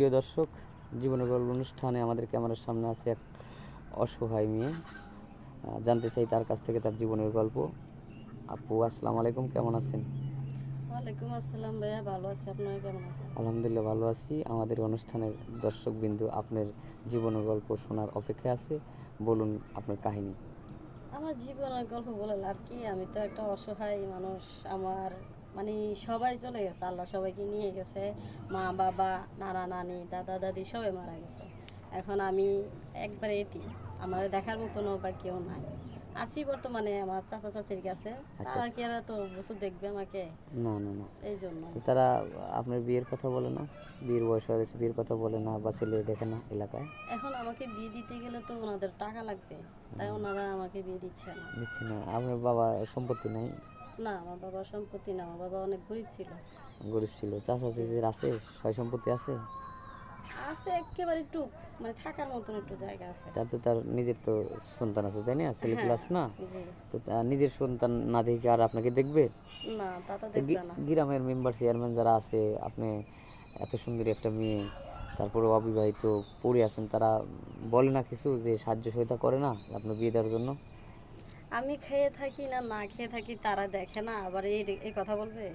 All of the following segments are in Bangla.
প্রিয় দর্শক, জীবনের গল্প অনুষ্ঠানে আমাদের ক্যামেরার সামনে আছে এক অসহায় মেয়ে। জানতে চাই তার কাছ থেকে তার জীবনের গল্প। আপু, আসসালামু আলাইকুম, কেমন আছেন? ওয়ালাইকুম আসসালাম ভাইয়া, ভালো আছি। আপনারা কেমন আছেন? আলহামদুলিল্লাহ ভালো আছি। আমাদের অনুষ্ঠানের দর্শকবিন্দু আপনার জীবনের গল্প শোনার অপেক্ষায় আছে। বলুন আপনার কাহিনী। আমার জীবনের গল্প বলে লাভ কি? আমি তো একটা অসহায় মানুষ। আমার মানে সবাই চলে গেছে, আল্লাহ সবাইকে নিয়ে গেছে। মা বাবা, নানা নানি, দাদা দাদি সবাই মারা গেছে। এখন আমি একবারে এতিম। আমার দেখার মতনও বা কেউ নাই। আছি বর্তমানে আমার চাচা চাচির কাছে। আচ্ছা তারা আচ্ছা। কি আর তো বছর দেখবে আমাকে? না না না। এই জন্য তো তারা আপনার বিয়ের কথা বলে না? বিয়ের বয়স হয়ে গেছে, বিয়ের কথা বলে না বা ছেলে দেখে না এলাকায়? এখন আমাকে বিয়ে দিতে গেলে তো ওনাদের টাকা লাগবে, তাই ওনারা আমাকে বিয়ে দিচ্ছে না। দিচ্ছি না? আপনার বাবা সম্পত্তি নাই? না, আমার বাবার সম্পত্তি না, আমার বাবা অনেক গরিব ছিল। গরিব ছিল। চাচা জি, চাচির আছে? সয় সম্পত্তি আছে? আছে একেবারে টুক, মানে থাকার মতন একটু জায়গা আছে। তার নিজের তো সন্তান আছে, তাই না? ছেলে পেলে হ্যাঁ, আছে না? জি। তো নিজের সন্তান না দেখে আর আপনাকে দেখবে? না, তা তো তো দেখবে না। গ্রামের মেম্বার চেয়ারম্যান যারা আছে, আপনি এত সুন্দরী একটা মেয়ে, তারপরে অবিবাহিত পড়ে আছেন, তারা বলে না কিছু যে সাহায্য সহায়তা করে না আপনার বিয়ে দেওয়ার জন্য? আমি খেয়ে থাকি না না খেয়ে থাকি তারা দেখে না, আবার এই এই কথা বলবে।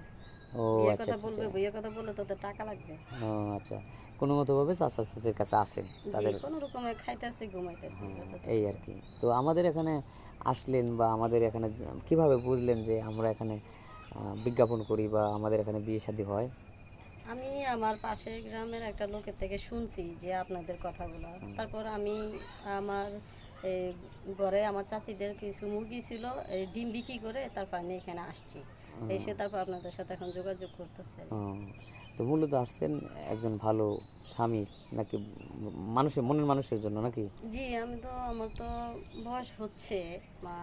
ও বিয়ের আচ্ছা কথা আচ্ছা বলবে, আচ্ছা। বিয়ের কথা বললে তোদের টাকা লাগবে। ও আচ্ছা। কোনো মতোভাবে চাচা চাচির কাছে আছেন জি, তাদের? কোনো রকমে খাইতেছি ঘুমাইতেছি, ব্যাস এই এতটুকু। আর কি। তো আমাদের এখানে আসলেন বা আমাদের এখানে কিভাবে বুঝলেন যে আমরা এখানে বিজ্ঞাপন করি বা আমাদের এখানে বিয়ে শাদী হয়? আমি আমার পাশের গ্রামের একটা লোকের থেকে শুনছি যে আপনাদের কথাগুলো। তারপর আমি আমার এই ঘরে আমার চাচিদের কিছু মুরগি ছিল, এই ডিম বিক্রি করে তারপর আমি এখানে আসছি। এসে তারপর আপনাদের সাথে এখন যোগাযোগ করতেছি আর ও, কি। তো মূলত আসছেন একজন ভালো স্বামী নাকি মানুষের মনের মানুষের জন্য নাকি? জি, আমি তো আমার তো বয়স হচ্ছে,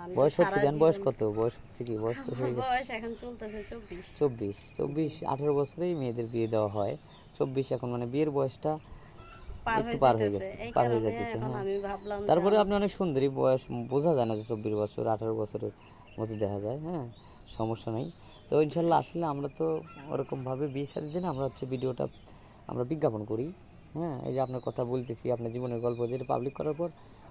আমি তো বয়স হচ্ছে সারা কেন? বয়স জীবন কত? বয়স হচ্ছে কি? বয়স তো আমার হয়ে গেছে। বয়স এখন চলতেছে 24। 24? জি, 24 18 বছরেই মেয়েদের বিয়ে দেওয়া হয়। 24 এখন মানে বিয়ের বয়সটা পার একটু হয়ে পার হয়ে যেতেছে, গেছে, এই পার হয়ে কারণে যাইতেছে। এখন হ্যাঁ, আমি ভাবলাম যে তারপরে আমি আপনি অনেক সুন্দরী, বয়স বোঝা যায় না যে 24 বছর 18 বছরের মতো দেখা যায়। হ্যাঁ, সমস্যা নেই। তো ইনশাল্লাহ আসলে আমরা তো ওরকমভাবে বিয়ে শাদী দিন আমরা হচ্ছে ভিডিওটা আমরা বিজ্ঞাপন করি। হ্যাঁ, এই যে আপনার কথা বলতেছি, আপনার জীবনের গল্প যেটা পাবলিক করার পর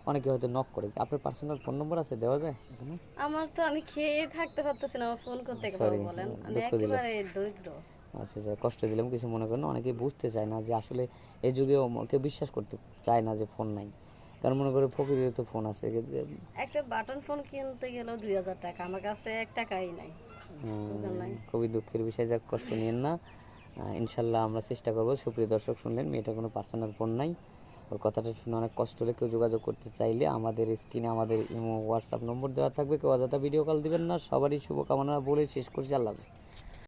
অনেকে হয়তো নক করে। আপনার পার্সোনাল ফোন নম্বর আছে, দেওয়া যায় এখানে? আমার তো আমি খেয়ে থাকতে পারতেছি না, আমার ফোন করতে পারবো সরি, বলেন? আমি দুঃখ দিলাম। একেবারে দরিদ্র। আচ্ছা আচ্ছা, কষ্ট দিলাম, কিছু মনে করেন না। অনেকেই বুঝতে চায় না যে আসলে এই যুগেও কেউ বিশ্বাস করতে চায় না যে ফোন নাই। কারণ মনে করে ফকিরের তো ফোন আছে। একটা বাটন ফোন কিনতে গেলেও 2000 টাকা, আমার কাছে 1 টাকাই নাই। বুঝেন নাই? খুবই দুঃখের বিষয়, যাক কষ্ট নিয়েন না। ইনশাল্লাহ আমরা চেষ্টা করবো। সুপ্রিয় দর্শক, শুনলেন মেয়েটার কোনো পার্সোনাল ফোন নাই। ওর কথাটা শুনে অনেক কষ্ট হলে কেউ যোগাযোগ করতে চাইলে আমাদের স্ক্রিনে আমাদের ইমো হোয়াটসঅ্যাপ নম্বর দেওয়া থাকবে। কেউ অযথা ভিডিও কল দিবেন না। সবারই শুভকামনা বলে শেষ করছি। আল্লাহ হাফেজ।